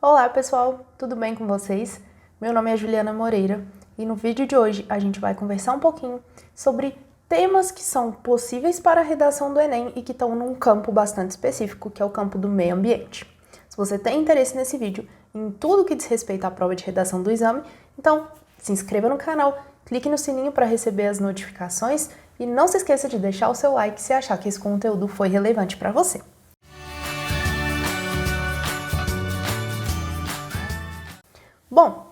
Olá pessoal, tudo bem com vocês? Meu nome é Juliana Moreira e no vídeo de hoje a gente vai conversar um pouquinho sobre temas que são possíveis para a redação do Enem e que estão num campo bastante específico, que é o campo do meio ambiente. Se você tem interesse nesse vídeo, em tudo que diz respeito à prova de redação do exame, então se inscreva no canal, clique no sininho para receber as notificações e não se esqueça de deixar o seu like se achar que esse conteúdo foi relevante para você. Bom,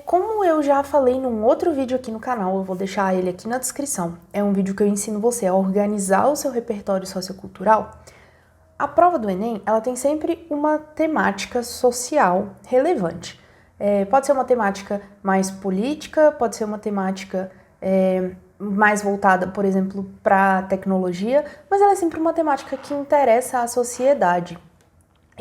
como eu já falei num outro vídeo aqui no canal, eu vou deixar ele aqui na descrição. É um vídeo que eu ensino você a organizar o seu repertório sociocultural. A prova do Enem, ela tem sempre uma temática social relevante. Pode ser uma temática mais política, pode ser uma temática mais voltada, por exemplo, para tecnologia, mas ela é sempre uma temática que interessa à sociedade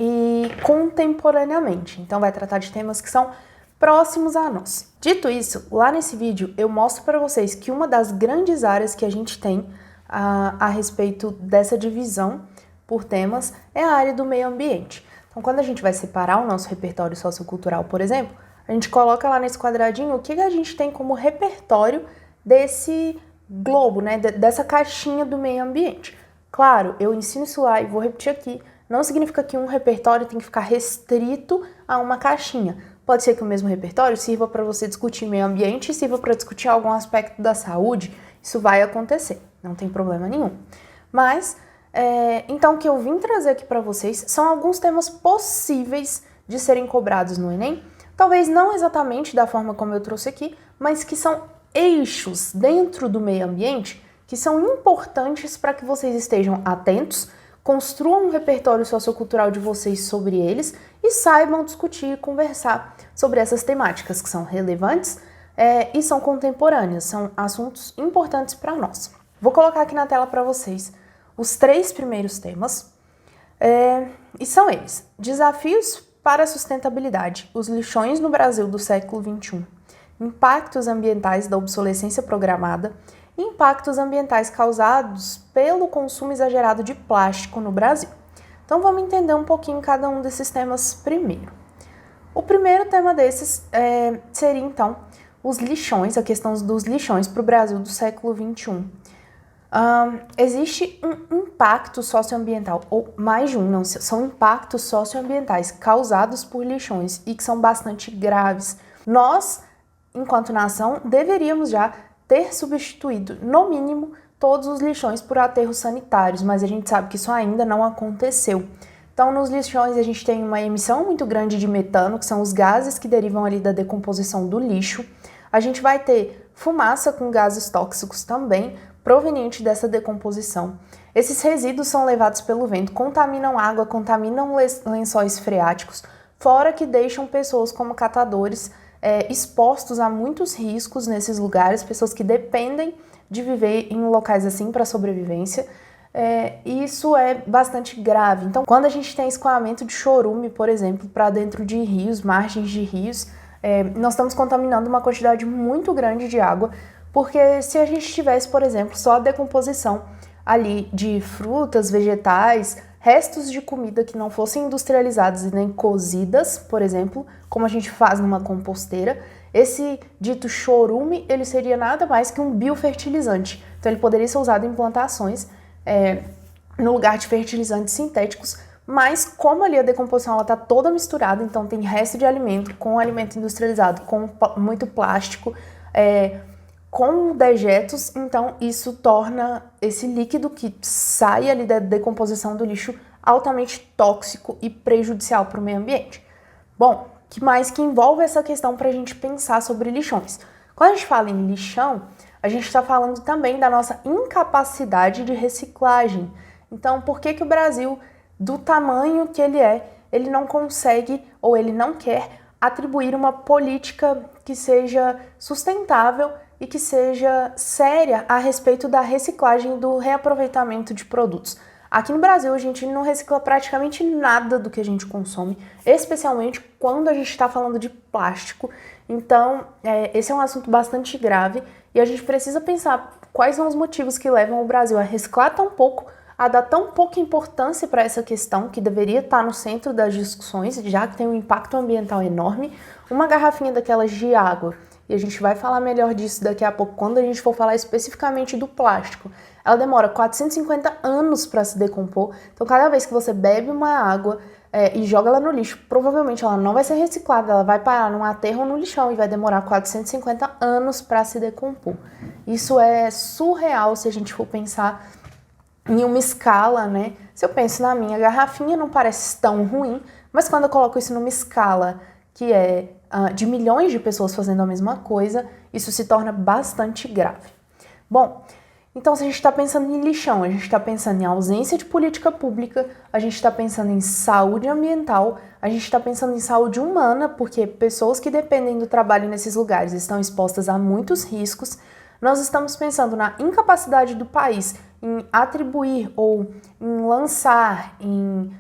e contemporaneamente. Então vai tratar de temas que são próximos a nós. Dito isso, lá nesse vídeo eu mostro para vocês que uma das grandes áreas que a gente tem a respeito dessa divisão por temas é a área do meio ambiente. Então quando a gente vai separar o nosso repertório sociocultural, por exemplo, a gente coloca lá nesse quadradinho o que a gente tem como repertório desse globo, né, dessa caixinha do meio ambiente. Claro, eu ensino isso lá e vou repetir aqui, não significa que um repertório tem que ficar restrito a uma caixinha. Pode ser que o mesmo repertório sirva para você discutir meio ambiente e sirva para discutir algum aspecto da saúde. Isso vai acontecer, não tem problema nenhum. Mas, então o que eu vim trazer aqui para vocês são alguns temas possíveis de serem cobrados no Enem. Talvez não exatamente da forma como eu trouxe aqui, mas que são eixos dentro do meio ambiente que são importantes para que vocês estejam atentos, construam um repertório sociocultural de vocês sobre eles e saibam discutir e conversar sobre essas temáticas que são relevantes e são contemporâneas, são assuntos importantes para nós. Vou colocar aqui na tela para vocês os 3 primeiros temas e são eles: desafios para a sustentabilidade, os lixões no Brasil do século XXI, impactos ambientais da obsolescência programada, impactos ambientais causados pelo consumo exagerado de plástico no Brasil. Então vamos entender um pouquinho cada um desses temas primeiro. O primeiro tema desses seria então os lixões, a questão dos lixões para o Brasil do século XXI. Existe um impacto socioambiental, ou mais de um, não, são impactos socioambientais causados por lixões e que são bastante graves. Nós, enquanto nação, deveríamos já ter substituído, no mínimo, todos os lixões por aterros sanitários, mas a gente sabe que isso ainda não aconteceu. Então, nos lixões a gente tem uma emissão muito grande de metano, que são os gases que derivam ali da decomposição do lixo. A gente vai ter fumaça com gases tóxicos também, proveniente dessa decomposição. Esses resíduos são levados pelo vento, contaminam água, contaminam lençóis freáticos, fora que deixam pessoas como catadores expostos a muitos riscos nesses lugares, pessoas que dependem de viver em locais assim para sobrevivência, e isso é bastante grave. Então, quando a gente tem escoamento de chorume, por exemplo, para dentro de rios, margens de rios, nós estamos contaminando uma quantidade muito grande de água, porque se a gente tivesse, por exemplo, só a decomposição ali de frutas, vegetais, restos de comida que não fossem industrializadas e nem cozidas, por exemplo, como a gente faz numa composteira, esse dito chorume, ele seria nada mais que um biofertilizante. Então ele poderia ser usado em plantações no lugar de fertilizantes sintéticos, mas como ali a decomposição está toda misturada, então tem resto de alimento com alimento industrializado, com muito plástico, com dejetos, então isso torna esse líquido que sai ali da decomposição do lixo altamente tóxico e prejudicial para o meio ambiente. Bom, que mais que envolve essa questão para a gente pensar sobre lixões? Quando a gente fala em lixão, a gente está falando também da nossa incapacidade de reciclagem. Então, por que o Brasil, do tamanho que ele não consegue ou ele não quer atribuir uma política que seja sustentável e que seja séria a respeito da reciclagem, do reaproveitamento de produtos? Aqui no Brasil, a gente não recicla praticamente nada do que a gente consome, especialmente quando a gente está falando de plástico. Então, esse é um assunto bastante grave e a gente precisa pensar quais são os motivos que levam o Brasil a reciclar tão pouco, a dar tão pouca importância para essa questão que deveria estar no centro das discussões, já que tem um impacto ambiental enorme. Uma garrafinha daquelas de água, e a gente vai falar melhor disso daqui a pouco, quando a gente for falar especificamente do plástico. Ela demora 450 anos para se decompor, então cada vez que você bebe uma água e joga ela no lixo, provavelmente ela não vai ser reciclada, ela vai parar num aterro ou no lixão e vai demorar 450 anos para se decompor. Isso é surreal se a gente for pensar em uma escala, né? Se eu penso na minha garrafinha, não parece tão ruim, mas quando eu coloco isso numa escala que é de milhões de pessoas fazendo a mesma coisa, isso se torna bastante grave. Bom, então se a gente está pensando em lixão, a gente está pensando em ausência de política pública, a gente está pensando em saúde ambiental, a gente está pensando em saúde humana, porque pessoas que dependem do trabalho nesses lugares estão expostas a muitos riscos. Nós estamos pensando na incapacidade do país em atribuir ou em lançar, em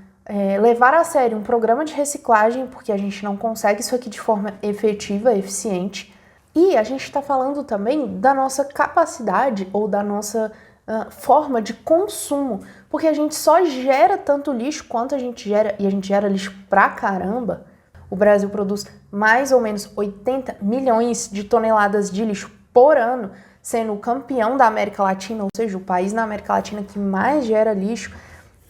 levar a sério um programa de reciclagem, porque a gente não consegue isso aqui de forma efetiva, eficiente. E a gente está falando também da nossa capacidade ou da nossa forma de consumo, porque a gente só gera tanto lixo quanto a gente gera, e a gente gera lixo pra caramba. O Brasil produz mais ou menos 80 milhões de toneladas de lixo por ano, sendo o campeão da América Latina, ou seja, o país na América Latina que mais gera lixo.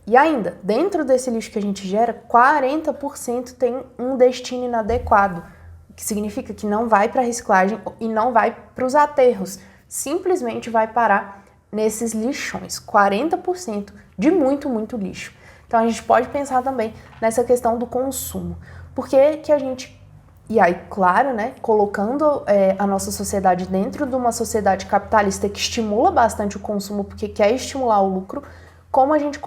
E ainda, dentro desse lixo que a gente gera, 40% tem um destino inadequado, o que significa que não vai para reciclagem e não vai para os aterros, simplesmente vai parar nesses lixões, 40% de muito lixo. Então a gente pode pensar também nessa questão do consumo. Por que a gente... E aí, claro, né, colocando a nossa sociedade dentro de uma sociedade capitalista que estimula bastante o consumo porque quer estimular o lucro, como a gente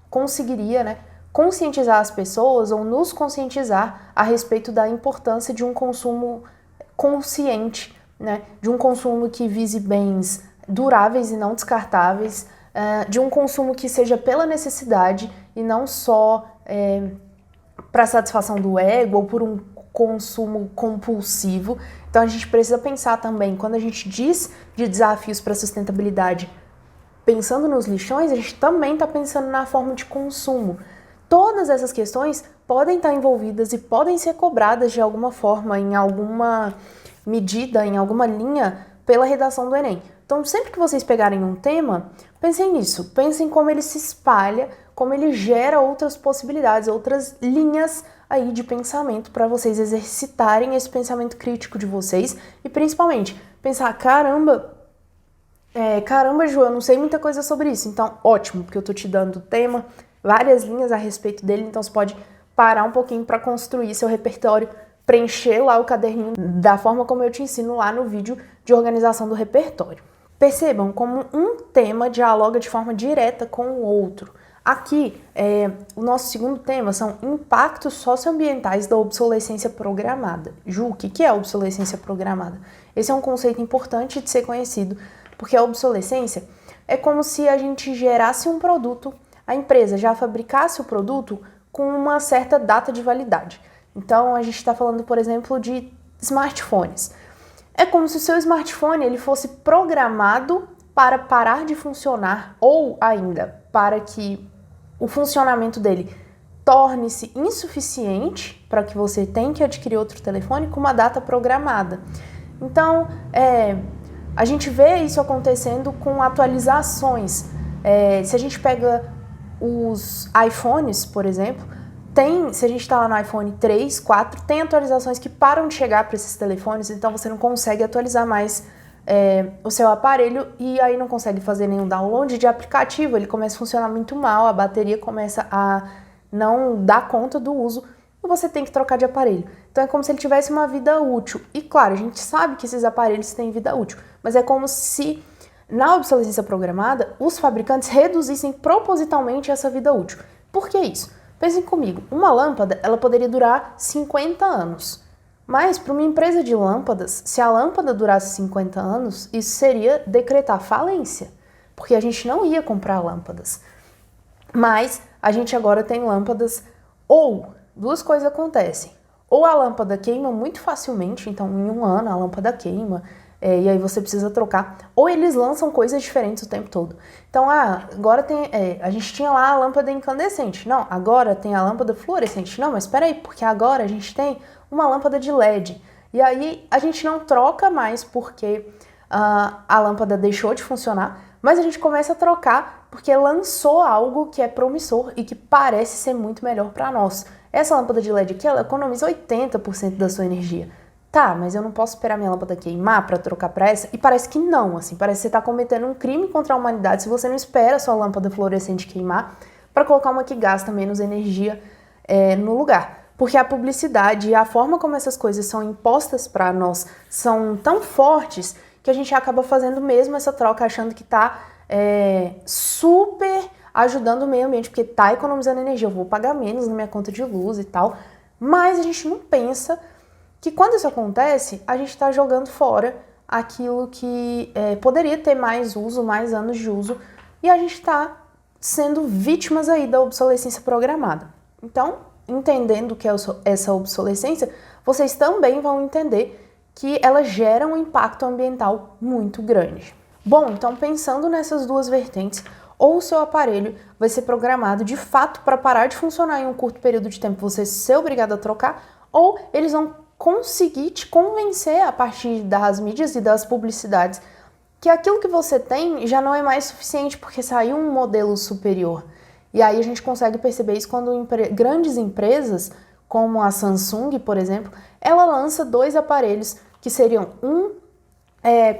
conseguiria, né, conscientizar as pessoas ou nos conscientizar a respeito da importância de um consumo consciente, né, de um consumo que vise bens duráveis e não descartáveis, de um consumo que seja pela necessidade e não só para satisfação do ego ou por um consumo compulsivo. Então a gente precisa pensar também, quando a gente diz de desafios para a sustentabilidade, pensando nos lixões, a gente também está pensando na forma de consumo. Todas essas questões podem estar envolvidas e podem ser cobradas de alguma forma, em alguma medida, em alguma linha, pela redação do Enem. Então, sempre que vocês pegarem um tema, pensem nisso, pensem como ele se espalha, como ele gera outras possibilidades, outras linhas aí de pensamento para vocês exercitarem esse pensamento crítico de vocês e principalmente pensar, caramba, Ju, eu não sei muita coisa sobre isso, então ótimo, porque eu tô te dando o tema, várias linhas a respeito dele, então você pode parar um pouquinho para construir seu repertório, preencher lá o caderninho da forma como eu te ensino lá no vídeo de organização do repertório. Percebam como um tema dialoga de forma direta com o outro. Aqui, o nosso segundo tema são impactos socioambientais da obsolescência programada. Ju, o que é a obsolescência programada? Esse é um conceito importante de ser conhecido, porque a obsolescência é como se a gente gerasse um produto, a empresa já fabricasse o produto com uma certa data de validade. Então, a gente está falando, por exemplo, de smartphones. É como se o seu smartphone ele fosse programado para parar de funcionar ou ainda para que o funcionamento dele torne-se insuficiente para que você tenha que adquirir outro telefone com uma data programada. Então, a gente vê isso acontecendo com atualizações. Se a gente pega os iPhones, por exemplo, se a gente está lá no iPhone 3, 4, tem atualizações que param de chegar para esses telefones, então você não consegue atualizar mais o seu aparelho e aí não consegue fazer nenhum download de aplicativo, ele começa a funcionar muito mal, a bateria começa a não dar conta do uso e você tem que trocar de aparelho. Então é como se ele tivesse uma vida útil. E claro, a gente sabe que esses aparelhos têm vida útil, mas é como se na obsolescência programada os fabricantes reduzissem propositalmente essa vida útil. Por que isso? Pensem comigo, uma lâmpada ela poderia durar 50 anos. Mas, para uma empresa de lâmpadas, se a lâmpada durasse 50 anos, isso seria decretar falência, porque a gente não ia comprar lâmpadas. Mas a gente agora tem lâmpadas, ou duas coisas acontecem. Ou a lâmpada queima muito facilmente, então em um ano a lâmpada queima, e aí você precisa trocar, ou eles lançam coisas diferentes o tempo todo. Então, agora a gente tinha lá a lâmpada incandescente, não, agora tem a lâmpada fluorescente, não, mas espera aí, porque agora a gente tem uma lâmpada de LED, e aí a gente não troca mais porque a lâmpada deixou de funcionar, mas a gente começa a trocar porque lançou algo que é promissor e que parece ser muito melhor para nós. Essa lâmpada de LED aqui, ela economiza 80% da sua energia. Tá, mas eu não posso esperar minha lâmpada queimar para trocar para essa? E parece que não, assim, parece que você está cometendo um crime contra a humanidade se você não espera a sua lâmpada fluorescente queimar para colocar uma que gasta menos energia no lugar. Porque a publicidade e a forma como essas coisas são impostas para nós são tão fortes que a gente acaba fazendo mesmo essa troca achando que está super ajudando o meio ambiente, porque está economizando energia, eu vou pagar menos na minha conta de luz e tal, mas a gente não pensa que quando isso acontece, a gente está jogando fora aquilo que poderia ter mais uso, mais anos de uso, e a gente está sendo vítimas aí da obsolescência programada. Então, entendendo o que é essa obsolescência, vocês também vão entender que ela gera um impacto ambiental muito grande. Bom, então pensando nessas duas vertentes, ou o seu aparelho vai ser programado de fato para parar de funcionar em um curto período de tempo, você ser obrigado a trocar, ou eles vão conseguir te convencer a partir das mídias e das publicidades que aquilo que você tem já não é mais suficiente porque saiu um modelo superior. E aí a gente consegue perceber isso quando grandes empresas, como a Samsung, por exemplo, ela lança dois aparelhos que seriam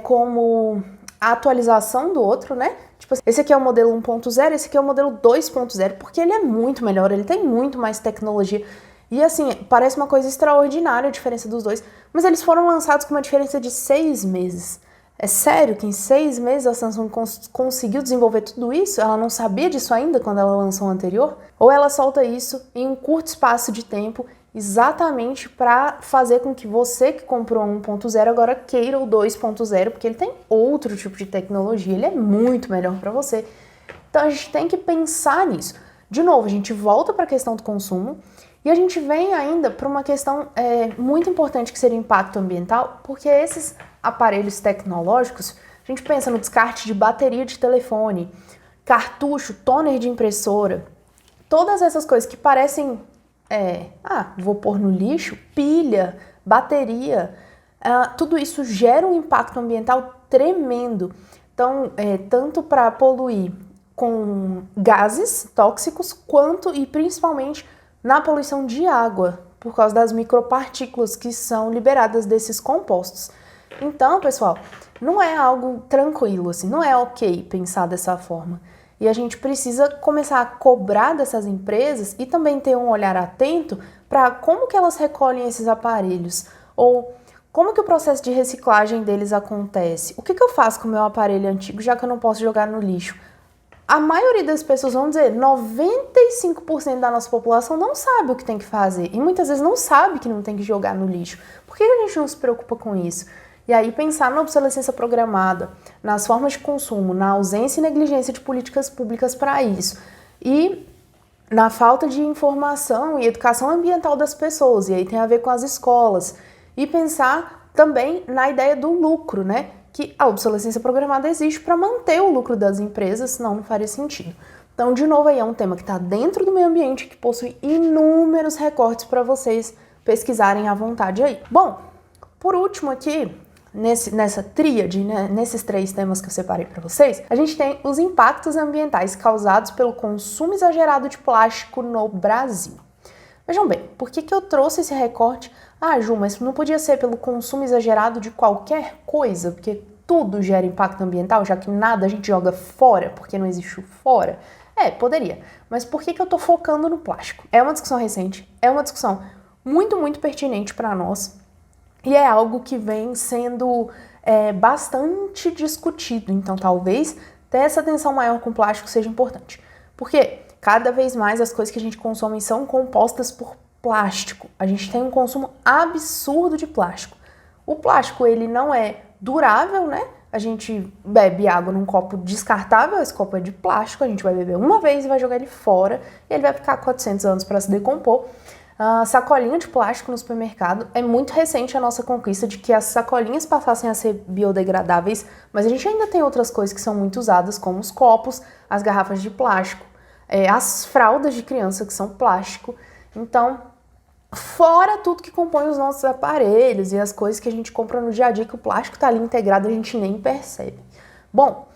como a atualização do outro, né? Tipo, esse aqui é o modelo 1.0, esse aqui é o modelo 2.0, porque ele é muito melhor, ele tem muito mais tecnologia. E assim, parece uma coisa extraordinária a diferença dos dois, mas eles foram lançados com uma diferença de 6 meses. É sério que em 6 meses a Samsung conseguiu desenvolver tudo isso? Ela não sabia disso ainda quando ela lançou o anterior? Ou ela solta isso em um curto espaço de tempo exatamente para fazer com que você que comprou o 1.0 agora queira o 2.0, porque ele tem outro tipo de tecnologia, ele é muito melhor para você. Então a gente tem que pensar nisso. De novo, a gente volta para a questão do consumo e a gente vem ainda para uma questão muito importante que seria o impacto ambiental, porque esses aparelhos tecnológicos, a gente pensa no descarte de bateria de telefone, cartucho, toner de impressora, todas essas coisas que parecem, vou pôr no lixo, pilha, bateria, tudo isso gera um impacto ambiental tremendo. Então, tanto para poluir com gases tóxicos, quanto e principalmente na poluição de água, por causa das micropartículas que são liberadas desses compostos. Então, pessoal, não é algo tranquilo, assim, não é ok pensar dessa forma. E a gente precisa começar a cobrar dessas empresas e também ter um olhar atento para como que elas recolhem esses aparelhos, ou como que o processo de reciclagem deles acontece. O que eu faço com o meu aparelho antigo, já que eu não posso jogar no lixo? A maioria das pessoas, vão dizer, 95% da nossa população não sabe o que tem que fazer. E muitas vezes não sabe que não tem que jogar no lixo. Por que a gente não se preocupa com isso? E aí pensar na obsolescência programada, nas formas de consumo, na ausência e negligência de políticas públicas para isso. E na falta de informação e educação ambiental das pessoas. E aí tem a ver com as escolas. E pensar também na ideia do lucro, né? Que a obsolescência programada existe para manter o lucro das empresas, senão não faria sentido. Então, de novo, aí é um tema que está dentro do meio ambiente, que possui inúmeros recortes para vocês pesquisarem à vontade aí. Bom, por último aqui, nessa tríade, né, nesses 3 temas que eu separei para vocês, a gente tem os impactos ambientais causados pelo consumo exagerado de plástico no Brasil. Vejam bem, por que eu trouxe esse recorte? Ju, mas não podia ser pelo consumo exagerado de qualquer coisa, porque tudo gera impacto ambiental, já que nada a gente joga fora, porque não existe o fora? Poderia. Mas por que eu tô focando no plástico? É uma discussão recente, é uma discussão muito, muito pertinente para nós, e é algo que vem sendo bastante discutido. Então, talvez ter essa atenção maior com o plástico seja importante. Porque cada vez mais as coisas que a gente consome são compostas por plástico. A gente tem um consumo absurdo de plástico. O plástico, ele não é durável, né? A gente bebe água num copo descartável, esse copo é de plástico, a gente vai beber uma vez e vai jogar ele fora, e ele vai ficar 400 anos para se decompor. Sacolinha de plástico no supermercado. É muito recente a nossa conquista de que as sacolinhas passassem a ser biodegradáveis, mas a gente ainda tem outras coisas que são muito usadas, como os copos, as garrafas de plástico, as fraldas de criança que são plástico. Então, fora tudo que compõe os nossos aparelhos e as coisas que a gente compra no dia a dia, que o plástico está ali integrado, a gente nem percebe. Bom,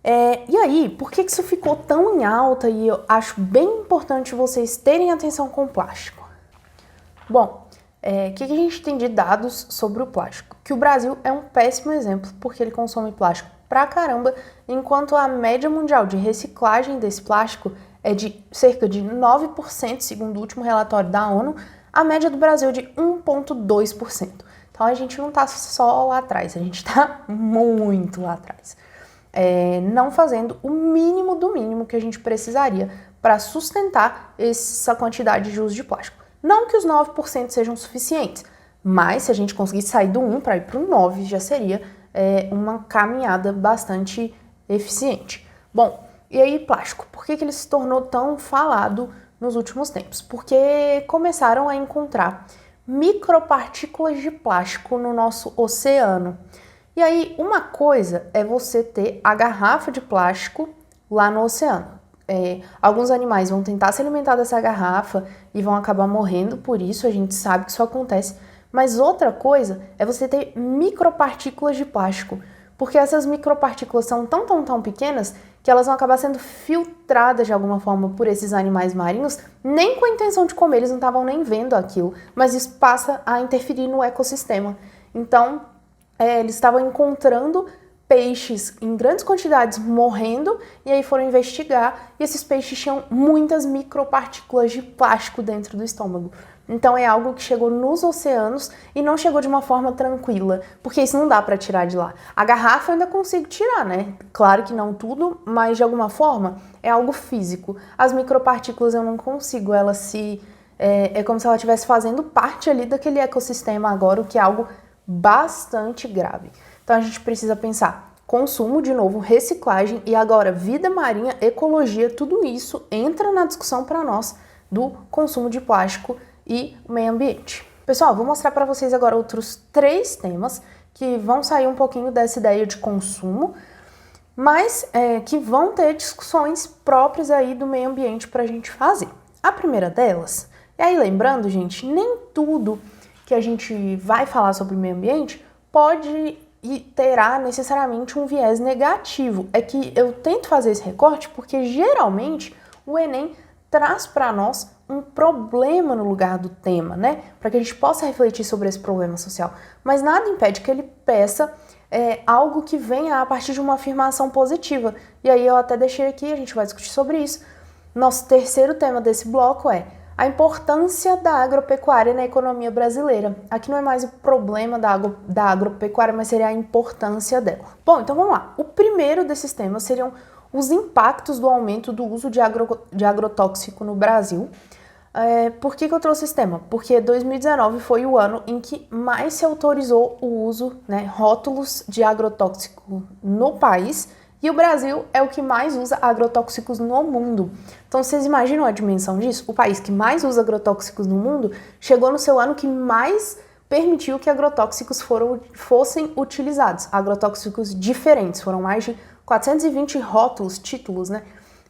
e aí, por que isso ficou tão em alta? E eu acho bem importante vocês terem atenção com o plástico. Bom, o que a gente tem de dados sobre o plástico? Que o Brasil é um péssimo exemplo, porque ele consome plástico pra caramba, enquanto a média mundial de reciclagem desse plástico é de cerca de 9%, segundo o último relatório da ONU, a média do Brasil é de 1,2%. Então a gente não tá só lá atrás, a gente tá muito lá atrás. Não fazendo o mínimo do mínimo que a gente precisaria para sustentar essa quantidade de uso de plástico. Não que os 9% sejam suficientes, mas se a gente conseguir sair do 1 para ir para o 9, já seria uma caminhada bastante eficiente. Bom, e aí plástico, por que ele se tornou tão falado nos últimos tempos? Porque começaram a encontrar micropartículas de plástico no nosso oceano. E aí, uma coisa é você ter a garrafa de plástico lá no oceano. Alguns animais vão tentar se alimentar dessa garrafa e vão acabar morrendo por isso, a gente sabe que isso acontece. Mas outra coisa é você ter micropartículas de plástico, porque essas micropartículas são tão pequenas que elas vão acabar sendo filtradas de alguma forma por esses animais marinhos, nem com a intenção de comer, eles não estavam nem vendo aquilo, mas isso passa a interferir no ecossistema. Então, eles estavam encontrando peixes em grandes quantidades morrendo, e aí foram investigar, e esses peixes tinham muitas micropartículas de plástico dentro do estômago. Então é algo que chegou nos oceanos e não chegou de uma forma tranquila, porque isso não dá para tirar de lá. A garrafa eu ainda consigo tirar, né? Claro que não tudo, mas de alguma forma é algo físico. As micropartículas eu não consigo, é como se ela estivesse fazendo parte ali daquele ecossistema agora, o que é algo bastante grave. Então a gente precisa pensar consumo, de novo, reciclagem e agora vida marinha, ecologia, tudo isso entra na discussão para nós do consumo de plástico e meio ambiente. Pessoal, vou mostrar para vocês agora outros 3 temas que vão sair um pouquinho dessa ideia de consumo, mas que vão ter discussões próprias aí do meio ambiente para a gente fazer. A primeira delas, e aí lembrando, gente, nem tudo que a gente vai falar sobre o meio ambiente pode e terá necessariamente um viés negativo. É que eu tento fazer esse recorte porque geralmente o Enem traz para nós um problema no lugar do tema, né? Para que a gente possa refletir sobre esse problema social. Mas nada impede que ele peça algo que venha a partir de uma afirmação positiva. E aí eu até deixei aqui, a gente vai discutir sobre isso. Nosso terceiro tema desse bloco é a importância da agropecuária na economia brasileira. Aqui não é mais o problema da agropecuária, mas seria a importância dela. Bom, então vamos lá. O primeiro desses temas seriam os impactos do aumento do uso de agrotóxico no Brasil. Por que eu trouxe esse tema? Porque 2019 foi o ano em que mais se autorizou o uso, rótulos de agrotóxico no país, e o Brasil é o que mais usa agrotóxicos no mundo. Então, vocês imaginam a dimensão disso? O país que mais usa agrotóxicos no mundo chegou no seu ano que mais permitiu que agrotóxicos fossem utilizados. Agrotóxicos diferentes, foram mais de 420 rótulos, títulos,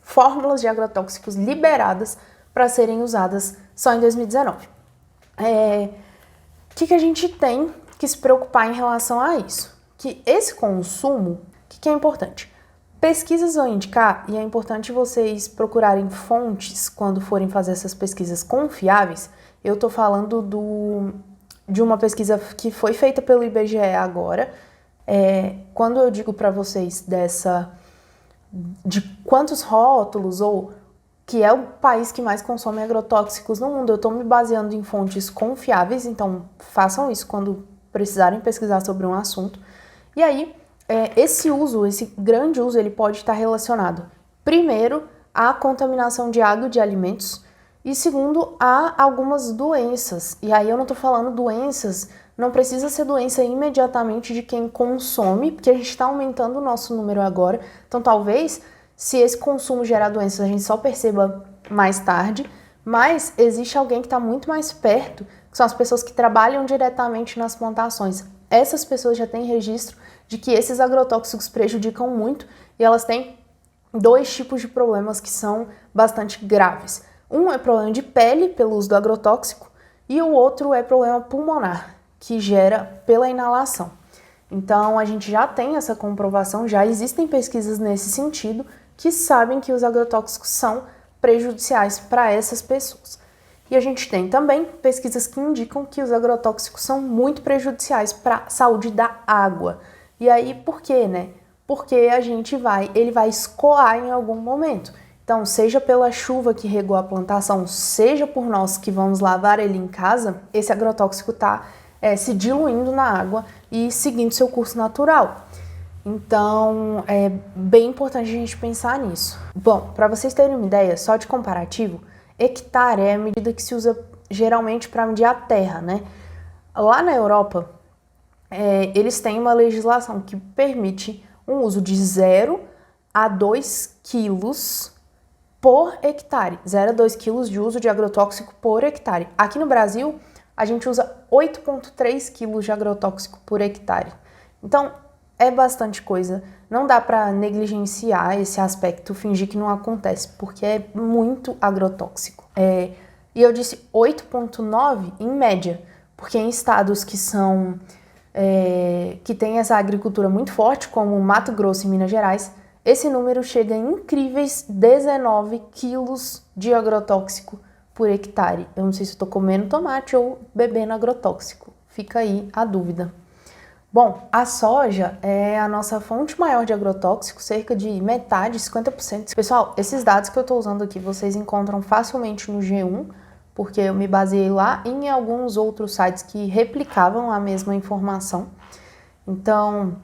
fórmulas de agrotóxicos liberadas para serem usadas só em 2019. O que a gente tem que se preocupar em relação a isso? Que esse consumo, o que é importante? Pesquisas vão indicar, e é importante vocês procurarem fontes quando forem fazer essas pesquisas confiáveis. Eu estou falando de uma pesquisa que foi feita pelo IBGE agora. Quando eu digo para vocês de quantos rótulos ou que é o país que mais consome agrotóxicos no mundo, eu estou me baseando em fontes confiáveis, então façam isso quando precisarem pesquisar sobre um assunto. E aí, esse grande uso, ele pode estar relacionado, primeiro, à contaminação de água e de alimentos, e segundo, a algumas doenças. E aí eu não estou falando doenças, não precisa ser doença imediatamente de quem consome, porque a gente está aumentando o nosso número agora. Então talvez, se esse consumo gerar doenças, a gente só perceba mais tarde, Mas existe alguém que está muito mais perto, que são as pessoas que trabalham diretamente nas plantações. Essas pessoas já têm registro de que esses agrotóxicos prejudicam muito e elas têm dois tipos de problemas que são bastante graves. Um é problema de pele pelo uso do agrotóxico e o outro é problema pulmonar, que gera pela inalação. Então a gente já tem essa comprovação, já existem pesquisas nesse sentido que sabem que os agrotóxicos são prejudiciais para essas pessoas. E a gente tem também pesquisas que indicam que os agrotóxicos são muito prejudiciais para a saúde da água. E aí, por quê, né? Porque ele vai escoar em algum momento. Então, seja pela chuva que regou a plantação, seja por nós que vamos lavar ele em casa, esse agrotóxico está se diluindo na água e seguindo seu curso natural. Então, é bem importante a gente pensar nisso. Bom, para vocês terem uma ideia, só de comparativo, hectare é a medida que se usa geralmente para medir a terra, né? Lá na Europa, eles têm uma legislação que permite um uso de 0 a 2 quilos por hectare. 0 a 2 quilos de uso de agrotóxico por hectare. Aqui no Brasil, a gente usa 8,3 quilos de agrotóxico por hectare. Então, é bastante coisa. Não dá para negligenciar esse aspecto, fingir que não acontece, porque é muito agrotóxico. E eu disse 8,9 em média, porque em estados que são que tem essa agricultura muito forte, como Mato Grosso e Minas Gerais, esse número chega a incríveis 19 quilos de agrotóxico por hectare. Eu não sei se estou comendo tomate ou bebendo agrotóxico. Fica aí a dúvida. Bom, a soja é a nossa fonte maior de agrotóxico, cerca de metade, 50%. Pessoal, esses dados que eu estou usando aqui vocês encontram facilmente no G1, porque eu me baseei lá em alguns outros sites que replicavam a mesma informação. Então,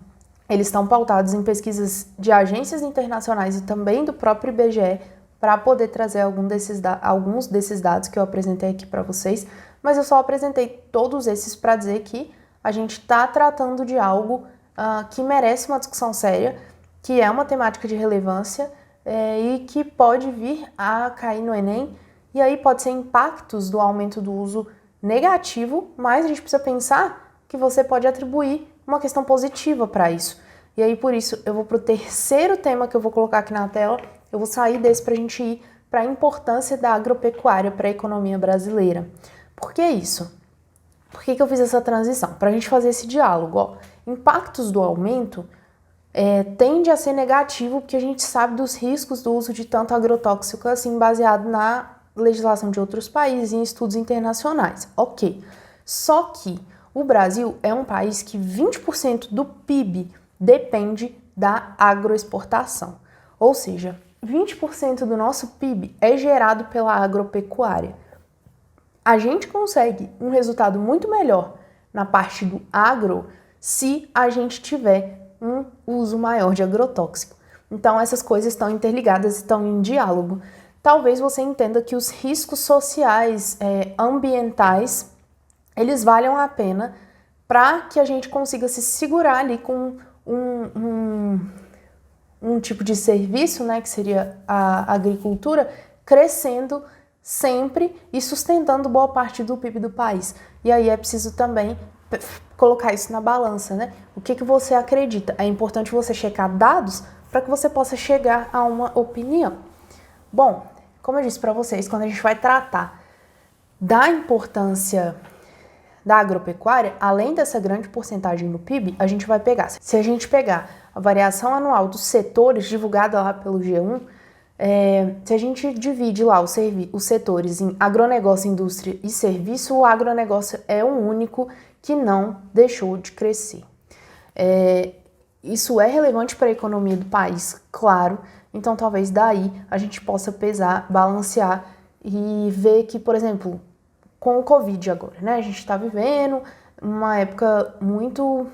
eles estão pautados em pesquisas de agências internacionais e também do próprio IBGE para poder trazer alguns desses dados que eu apresentei aqui para vocês, mas eu só apresentei todos esses para dizer que a gente está tratando de algo que merece uma discussão séria, que é uma temática de relevância e que pode vir a cair no Enem, e aí pode ser impactos do aumento do uso negativo, mas a gente precisa pensar que você pode atribuir uma questão positiva para isso. E aí, por isso, eu vou para o terceiro tema que eu vou colocar aqui na tela, eu vou sair desse para a gente ir para a importância da agropecuária para a economia brasileira. Por que isso? Por que eu fiz essa transição? Para a gente fazer esse diálogo. Impactos do aumento tende a ser negativo, porque a gente sabe dos riscos do uso de tanto agrotóxico assim, baseado na legislação de outros países e em estudos internacionais. Ok. Só que o Brasil é um país que 20% do PIB depende da agroexportação. Ou seja, 20% do nosso PIB é gerado pela agropecuária. A gente consegue um resultado muito melhor na parte do agro se a gente tiver um uso maior de agrotóxico. Então, essas coisas estão interligadas e estão em diálogo. Talvez você entenda que os riscos sociais, ambientais, eles valham a pena para que a gente consiga se segurar ali com um tipo de serviço, né, que seria a agricultura, crescendo sempre e sustentando boa parte do PIB do país. E aí é preciso também colocar isso na balança, né? O que você acredita? É importante você checar dados para que você possa chegar a uma opinião. Bom, como eu disse para vocês, quando a gente vai tratar da importância da agropecuária, além dessa grande porcentagem no PIB, a gente vai pegar. Se a gente pegar a variação anual dos setores divulgada lá pelo G1, se a gente divide lá os setores em agronegócio, indústria e serviço, o agronegócio é o único que não deixou de crescer. Isso é relevante para a economia do país, claro, então talvez daí a gente possa pesar, balancear e ver que, por exemplo, com o Covid agora, né? A gente está vivendo uma época muito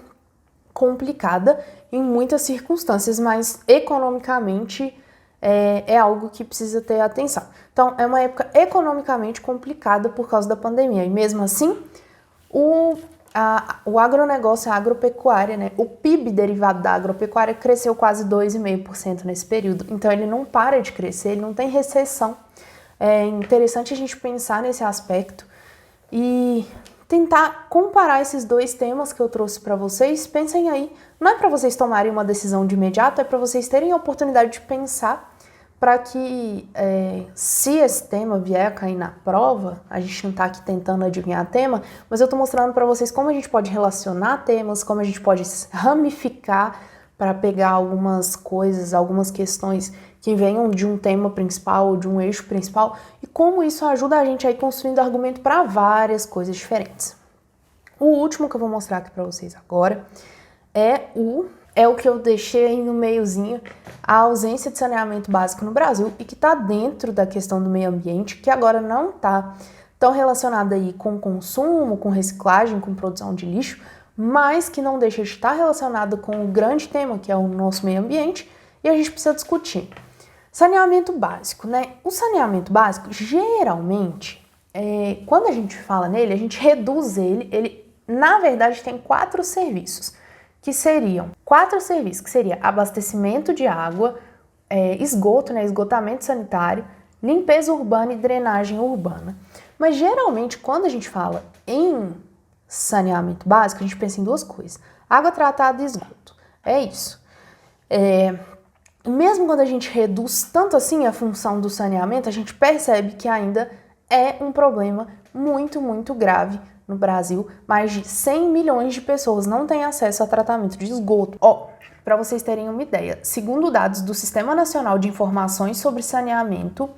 complicada em muitas circunstâncias, mas economicamente é algo que precisa ter atenção. Então, é uma época economicamente complicada por causa da pandemia. E mesmo assim, o agronegócio, a agropecuária, né, o PIB derivado da agropecuária cresceu quase 2,5% nesse período. Então, ele não para de crescer, ele não tem recessão. É interessante a gente pensar nesse aspecto e tentar comparar esses dois temas que eu trouxe para vocês. Pensem aí, não é para vocês tomarem uma decisão de imediato, é para vocês terem a oportunidade de pensar para que, se esse tema vier a cair na prova, a gente não está aqui tentando adivinhar tema, mas eu estou mostrando para vocês como a gente pode relacionar temas, como a gente pode ramificar para pegar algumas coisas, algumas questões que venham de um tema principal ou de um eixo principal e como isso ajuda a gente a ir construindo argumento para várias coisas diferentes. O último que eu vou mostrar aqui para vocês agora é o que eu deixei aí no meiozinho, a ausência de saneamento básico no Brasil e que está dentro da questão do meio ambiente, que agora não está tão relacionada aí com consumo, com reciclagem, com produção de lixo, mas que não deixa de estar relacionada com o grande tema, que é o nosso meio ambiente, e a gente precisa discutir. Saneamento básico, né? O saneamento básico, geralmente, quando a gente fala nele, a gente reduz ele, na verdade, tem quatro serviços, que seria abastecimento de água, esgoto, né, esgotamento sanitário, limpeza urbana e drenagem urbana. Mas geralmente, quando a gente fala em saneamento básico, a gente pensa em duas coisas: água tratada e esgoto. É isso. Mesmo quando a gente reduz tanto assim a função do saneamento, a gente percebe que ainda é um problema muito, muito grave no Brasil. Mais de 100 milhões de pessoas não têm acesso a tratamento de esgoto. Para vocês terem uma ideia, segundo dados do Sistema Nacional de Informações sobre Saneamento,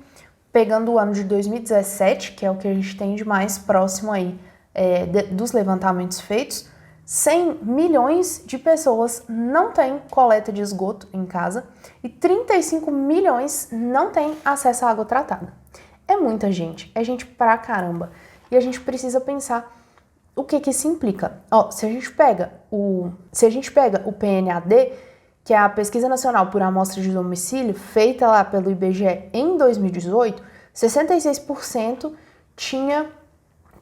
pegando o ano de 2017, que é o que a gente tem de mais próximo aí dos levantamentos feitos, 100 milhões de pessoas não têm coleta de esgoto em casa e 35 milhões não têm acesso à água tratada. É muita gente, é gente pra caramba. E a gente precisa pensar o que isso implica. Se a gente pega o PNAD, que é a Pesquisa Nacional por Amostra de Domicílio, feita lá pelo IBGE em 2018, 66%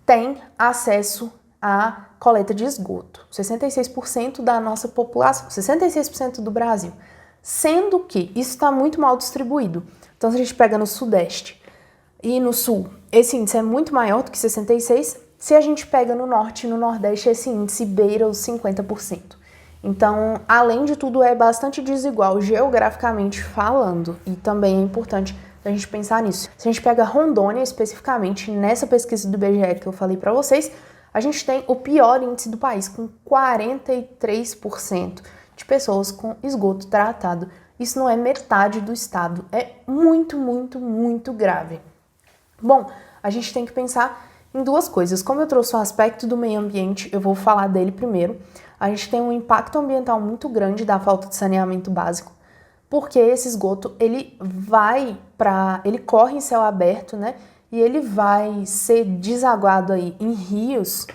tem acesso à coleta de esgoto. 66% da nossa população, 66% do Brasil. Sendo que isso está muito mal distribuído. Então, se a gente pega no Sudeste e no Sul, esse índice é muito maior do que 66%. Se a gente pega no Norte e no Nordeste, esse índice beira os 50%. Então, além de tudo, é bastante desigual geograficamente falando. E também é importante a gente pensar nisso. Se a gente pega Rondônia, especificamente, nessa pesquisa do IBGE que eu falei para vocês, a gente tem o pior índice do país, com 43% de pessoas com esgoto tratado. Isso não é metade do estado, é muito, muito, muito grave. Bom, a gente tem que pensar em duas coisas. Como eu trouxe o aspecto do meio ambiente, eu vou falar dele primeiro. A gente tem um impacto ambiental muito grande da falta de saneamento básico, porque esse esgoto, ele corre em céu aberto, né? E ele vai ser desaguado aí em rios,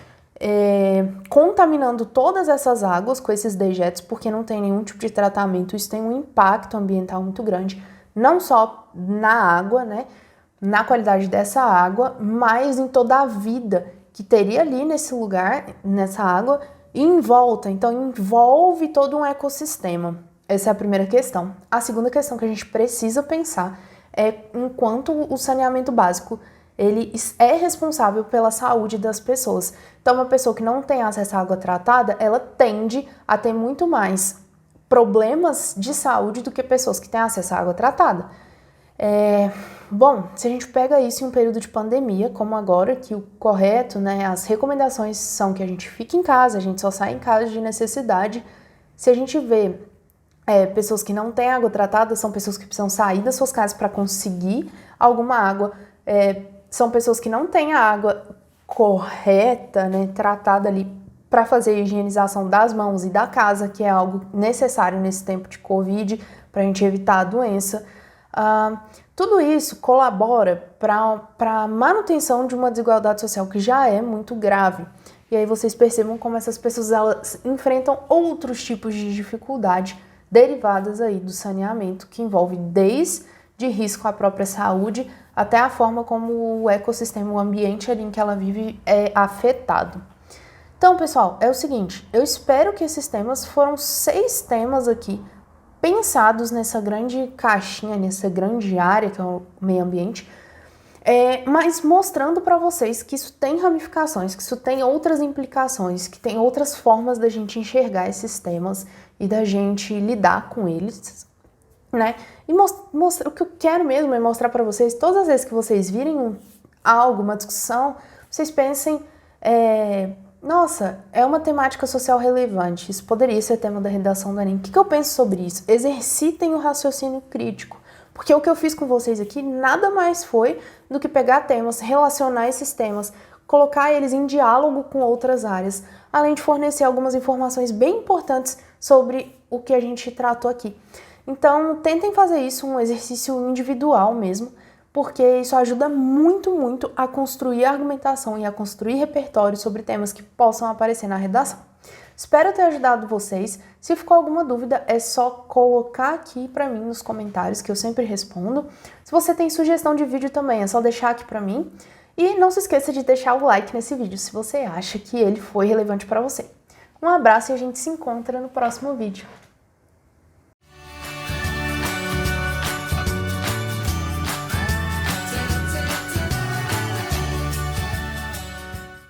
contaminando todas essas águas com esses dejetos, porque não tem nenhum tipo de tratamento. Isso tem um impacto ambiental muito grande, não só na água, né? Na qualidade dessa água, mas em toda a vida que teria ali nesse lugar, nessa água, e em volta. Então, envolve todo um ecossistema. Essa é a primeira questão. A segunda questão que a gente precisa pensar é enquanto o saneamento básico ele é responsável pela saúde das pessoas. Então, uma pessoa que não tem acesso à água tratada, ela tende a ter muito mais problemas de saúde do que pessoas que têm acesso à água tratada. Bom, se a gente pega isso em um período de pandemia, como agora, que o correto, né, as recomendações são que a gente fique em casa, a gente só sai em casa de necessidade. Se a gente vê pessoas que não têm água tratada, são pessoas que precisam sair das suas casas para conseguir alguma água, são pessoas que não têm a água correta, né, tratada ali para fazer a higienização das mãos e da casa, que é algo necessário nesse tempo de Covid, para a gente evitar a doença. Tudo isso colabora para a manutenção de uma desigualdade social que já é muito grave. E aí vocês percebam como essas pessoas elas enfrentam outros tipos de dificuldade derivadas aí do saneamento, que envolve desde risco à própria saúde até a forma como o ecossistema, o ambiente ali em que ela vive é afetado. Então, pessoal, é o seguinte, eu espero que esses temas, foram 6 temas aqui, pensados nessa grande caixinha, nessa grande área que é o meio ambiente, mas mostrando para vocês que isso tem ramificações, que isso tem outras implicações, que tem outras formas da gente enxergar esses temas e da gente lidar com eles, né? E o que eu quero mesmo é mostrar para vocês, todas as vezes que vocês virem algo, uma discussão, vocês pensem, nossa, é uma temática social relevante, isso poderia ser tema da redação do Enem. O que eu penso sobre isso? Exercitem o raciocínio crítico. Porque o que eu fiz com vocês aqui nada mais foi do que pegar temas, relacionar esses temas, colocar eles em diálogo com outras áreas, além de fornecer algumas informações bem importantes sobre o que a gente tratou aqui. Então, tentem fazer isso, um exercício individual mesmo, porque isso ajuda muito, muito a construir argumentação e a construir repertório sobre temas que possam aparecer na redação. Espero ter ajudado vocês. Se ficou alguma dúvida, é só colocar aqui para mim nos comentários, que eu sempre respondo. Se você tem sugestão de vídeo também, é só deixar aqui para mim. E não se esqueça de deixar o like nesse vídeo, se você acha que ele foi relevante para você. Um abraço e a gente se encontra no próximo vídeo.